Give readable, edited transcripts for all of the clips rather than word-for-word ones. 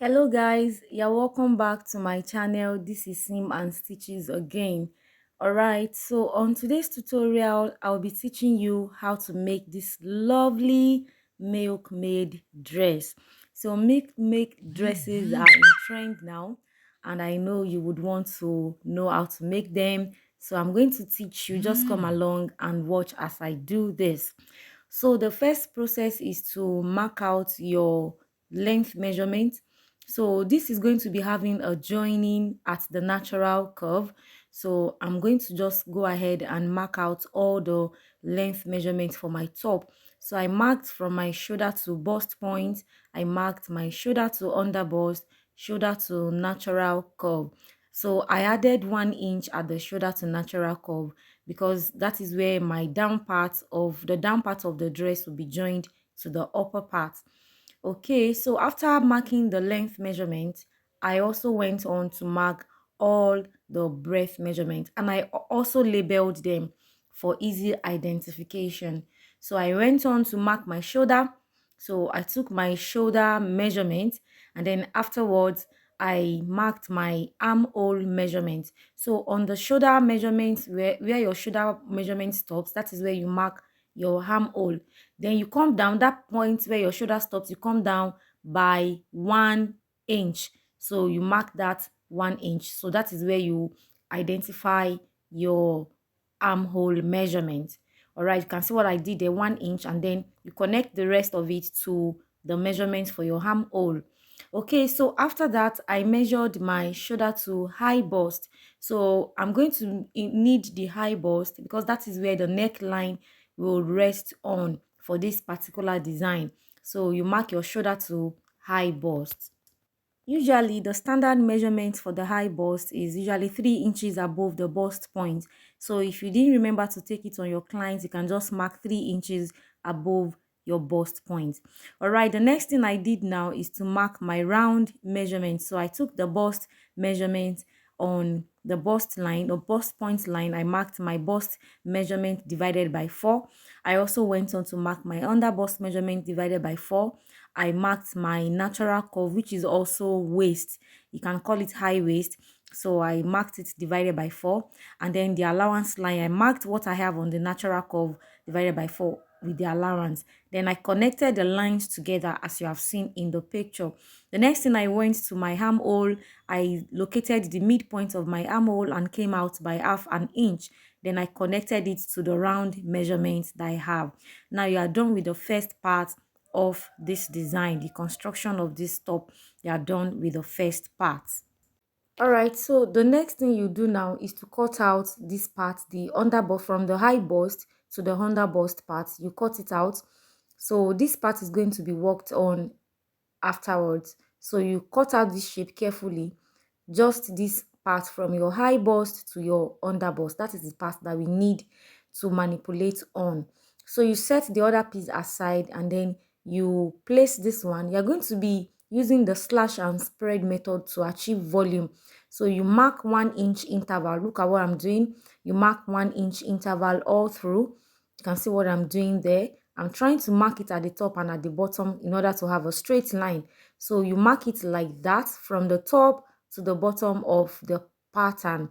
Hello guys, you're welcome back to my channel. This is Sim and Stitches again. Alright, so on today's tutorial, I'll be teaching you how to make this lovely milkmaid dress. So milkmaid dresses are in trend now, and I know you would want to know how to make them. So I'm going to teach you. Just come along and watch as I do this. So the first process is to mark out your length measurement. So this is going to be having a joining at the natural curve. So I'm going to just go ahead and mark out all the length measurements for my top. So I marked from my shoulder to bust point. I marked my shoulder to under bust, shoulder to natural curve. So I added 1 inch at the shoulder to natural curve because that is where my down part of the dress will be joined to the upper part. Okay, so after marking the length measurement, I also went on to mark all the breadth measurement, and I also labeled them for easy identification. So I went on to mark my shoulder. So I took my shoulder measurement, and then afterwards I marked my armhole measurement. So on the shoulder measurement, where your shoulder measurement stops, that is where you mark your armhole. Then you come down that point where your shoulder stops, you come down by 1 inch. So you mark that 1 inch. So that is where you identify your armhole measurement. All right, you can see what I did there, 1 inch, and then you connect the rest of it to the measurement for your armhole. Okay, so after that, I measured my shoulder to high bust. So I'm going to need the high bust because that is where the neckline will rest on for this particular design. So you mark your shoulder to high bust. Usually, the standard measurement for the high bust is usually 3 inches above the bust point. So if you didn't remember to take it on your clients, you can just mark 3 inches above your bust point. All right, the next thing I did now is to mark my round measurement. So I took the bust measurement on the bust line or bust point line. I marked my bust measurement divided by 4. I also went on to mark my under bust measurement divided by 4. I marked my natural curve, which is also waist. You can call it high waist. So I marked it divided by 4. And then the allowance line, I marked what I have on the natural curve divided by 4 with the allowance. Then I connected the lines together as you have seen in the picture. The next thing, I went to my armhole. I located the midpoint of my armhole and came out by 1/2 inch. Then I connected it to the round measurement that I have. Now you are done with the first part of this design, the construction of this top. You are done with the first part. All right, so the next thing you do now is to cut out this part, the under bust, from the high bust to the under bust part. You cut it out. So this part is going to be worked on afterwards. So you cut out this shape carefully, just this part from your high bust to your under bust. That is the part that we need to manipulate on. So you set the other piece aside, and then you place this one. You're going to be using the slash and spread method to achieve volume. So you mark 1 inch interval. Look at what I'm doing. You mark 1 inch interval all through. You can see what I'm doing there. I'm trying to mark it at the top and at the bottom in order to have a straight line. So you mark it like that from the top to the bottom of the pattern.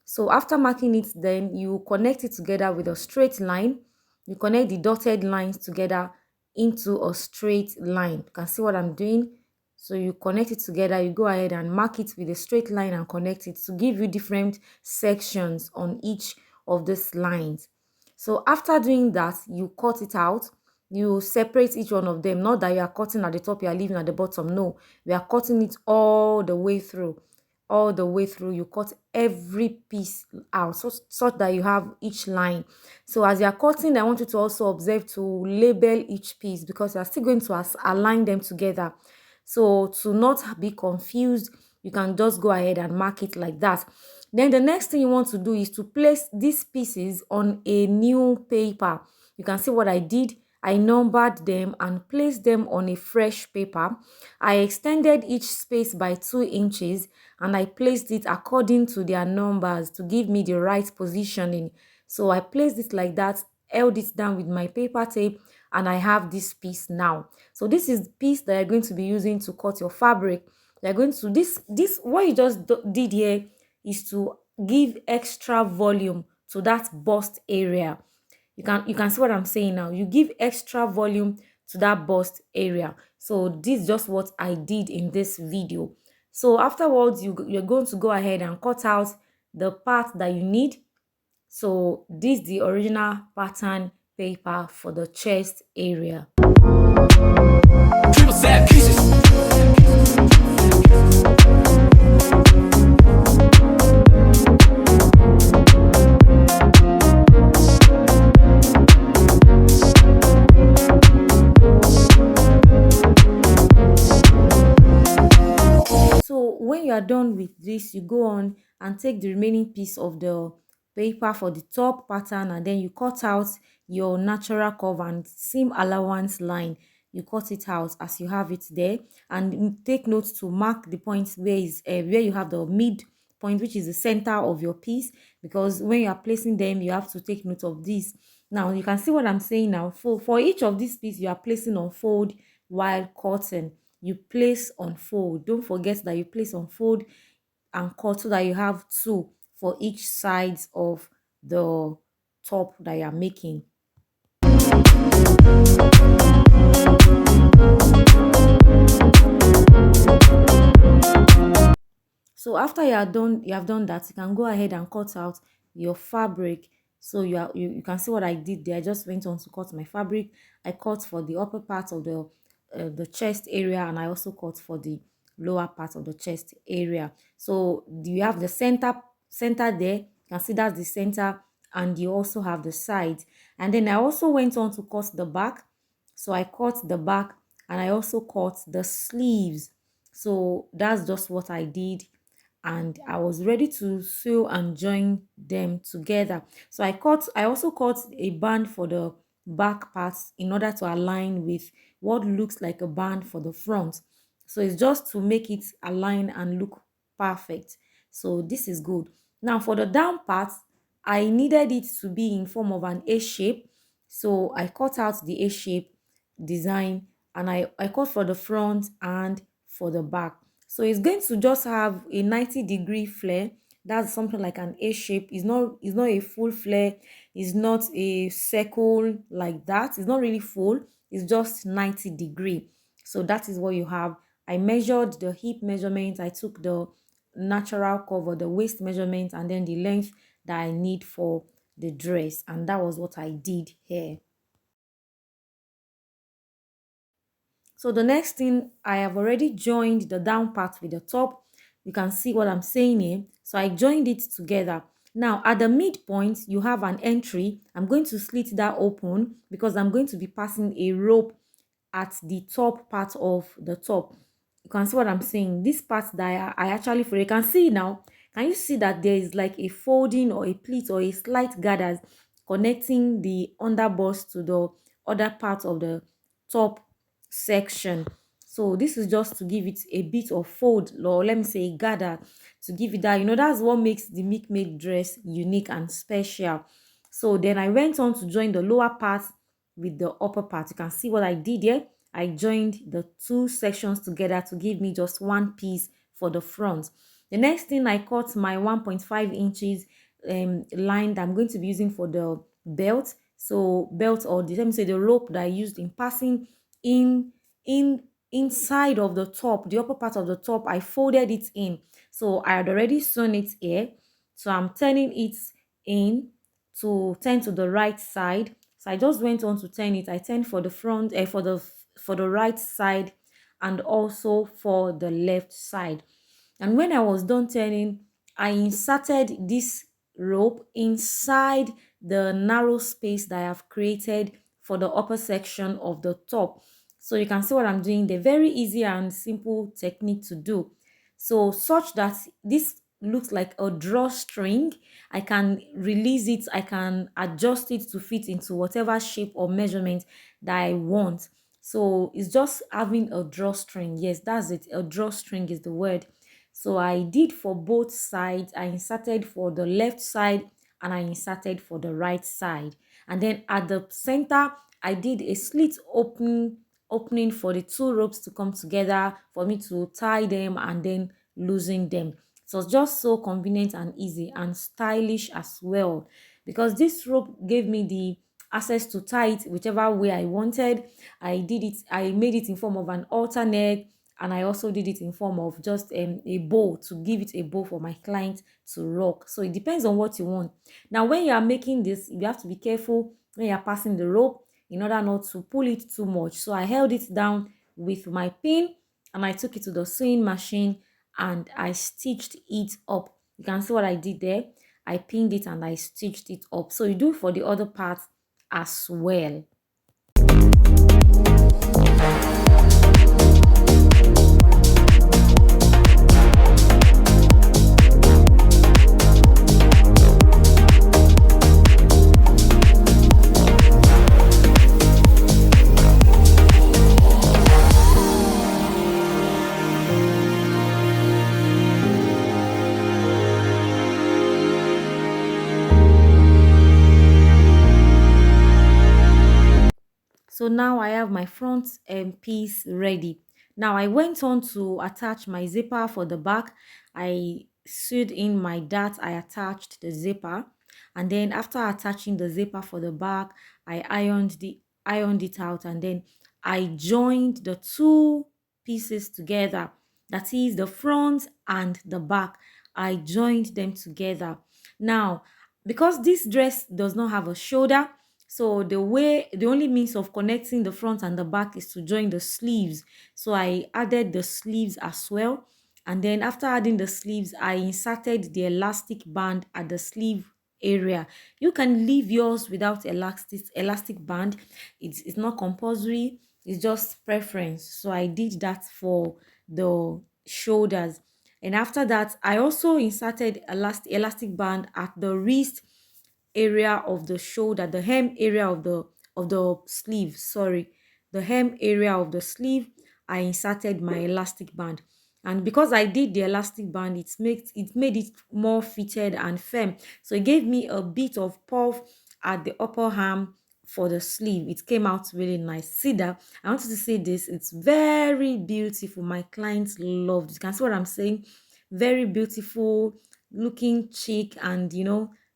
So after marking it, then you connect it together with a straight line. You connect the dotted lines together into a straight line. You can see what I'm doing. So you connect it together, you go ahead and mark it with a straight line and connect it to give you different sections on each of these lines. So after doing that, you cut it out. You separate each one of them. Not that you are cutting at the top, you are leaving at the bottom. No, we are cutting it all the way through. All the way through, you cut every piece out such that you have each line. So as you are cutting, I want you to also observe to label each piece because you are still going to align them together. So to not be confused, you can just go ahead and mark it like that. Then the next thing you want to do is to place these pieces on a new paper. You can see what I did. I numbered them and placed them on a fresh paper. I extended each space by 2 inches and I placed it according to their numbers to give me the right positioning. So I placed it like that, held it down with my paper tape, and I have this piece now. So this is the piece that you're going to be using to cut your fabric. You're going to this what you just did here is to give extra volume to that bust area. You can see what I'm saying now. You give extra volume to that bust area. So this is just what I did in this video. So afterwards, you're going to go ahead and cut out the part that you need. So this is the original pattern paper for the chest area. Triple set pieces. So when you are done with this, you go on and take the remaining piece of the paper for the top pattern, and then you cut out your natural curve and seam allowance line. You cut it out as you have it there, and take note to mark the points where you have the mid point, which is the center of your piece, because when you are placing them, you have to take note of this. Now you can see what I'm saying now. For each of these pieces, you are placing on fold while cutting. You place on fold. Don't forget that you place on fold and cut, so that you have two for each sides of the top that you are making. So after you have done that, you can go ahead and cut out your fabric. So you can see what I did there. I just went on to cut my fabric. I cut for the upper part of the chest area, and I also cut for the lower part of the chest area. So you have the center there. You can see that's the center, and you also have the sides. And then I also went on to cut the back. So I cut the back, and I also cut the sleeves. So that's just what I did, and I was ready to sew and join them together. So I also cut a band for the back parts in order to align with what looks like a band for the front. So it's just to make it align and look perfect. So this is good. Now for the down part, I needed it to be in form of an A shape. So I cut out the A shape design, and I cut for the front and for the back. So it's going to just have a 90-degree flare. That's something like an A shape. It's not a full flare. It's not a circle like that. It's not really full. It's just 90-degree. So that is what you have. I measured the hip measurement. I took the natural cover, the waist measurement, and then the length that I need for the dress. And that was what I did here. So the next thing, I have already joined the down part with the top. You can see what I'm saying here. So I joined it together. Now at the midpoint, you have an entry. I'm going to slit that open because I'm going to be passing a rope at the top part of the top. You can see what I'm saying. This part that I actually fold, you can see now. Can you see that there is like a folding or a pleat or a slight gathers connecting the underbust to the other part of the top section? So this is just to give it a bit of fold, or let me say gather, to give it that, that's what makes the Milkmaid dress unique and special. So then I went on to join the lower part with the upper part. You can see what I did here. I joined the two sections together to give me just one piece for the front. The next thing, I cut my 1.5 inches line that I'm going to be using for the belt. So belt, or let me say the rope that I used in passing in inside of the top, the upper part of the top, I folded it in. So I had already sewn it here. So I'm turning it in to turn to the right side. So I just went on to turn it. I turned for the front, for the right side, and also for the left side. And when I was done turning, I inserted this rope inside the narrow space that I have created for the upper section of the top. So you can see what I'm doing. They're very easy and simple technique to do. So such that this looks like a drawstring. I can release it. I can adjust it to fit into whatever shape or measurement that I want. So it's just having a drawstring. Yes, that's it. A drawstring is the word. So I did for both sides. I inserted for the left side and I inserted for the right side. And then at the center, I did a slit open opening for the two ropes to come together for me to tie them and then loosen them. So it's just so convenient and easy and stylish as well, because this rope gave me the access to tie it whichever way I wanted. I made it in form of an alternate, and I also did it in form of just a bow, to give it a bow for my client to rock. So it depends on what you want. Now when you are making this, you have to be careful when you are passing the rope in order not to pull it too much. So I held it down with my pin and I took it to the sewing machine and I stitched it up. You can see what I did there. I pinned it and I stitched it up. So you do for the other part as well. So now I have my front piece ready. Now I went on to attach my zipper for the back. I sewed in my dart, I attached the zipper, and then after attaching the zipper for the back, I ironed it out, and then I joined the two pieces together. That is the front and the back. I joined them together. Now, because this dress does not have a shoulder, so the only means of connecting the front and the back is to join the sleeves. So I added the sleeves as well. And then after adding the sleeves, I inserted the elastic band at the sleeve area. You can leave yours without elastic band. It's not compulsory. It's just preference. So I did that for the shoulders. And after that, I also inserted elastic band at the wrist area of the shoulder, the hem area of the sleeve, sorry, the hem area of the sleeve. I inserted my elastic band, and because I did the elastic band, it made it more fitted and firm, so it gave me a bit of puff at the upper arm for the sleeve. It came out really nice. See that? I want you to see this. It's very beautiful. My clients loved it. You can see what I'm saying. Very beautiful, looking chic, and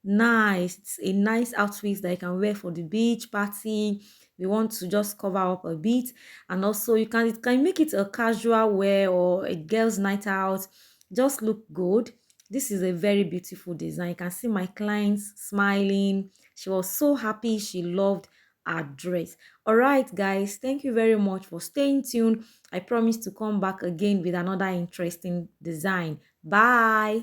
nice. It's a nice outfit that you can wear for the beach party. We want to just cover up a bit, and also it can make it a casual wear or a girls night out. Just look good. This is a very beautiful design. You can see my clients smiling. She was so happy. She loved our dress. All right, guys, thank you very much for staying tuned. I promise to come back again with another interesting design. Bye.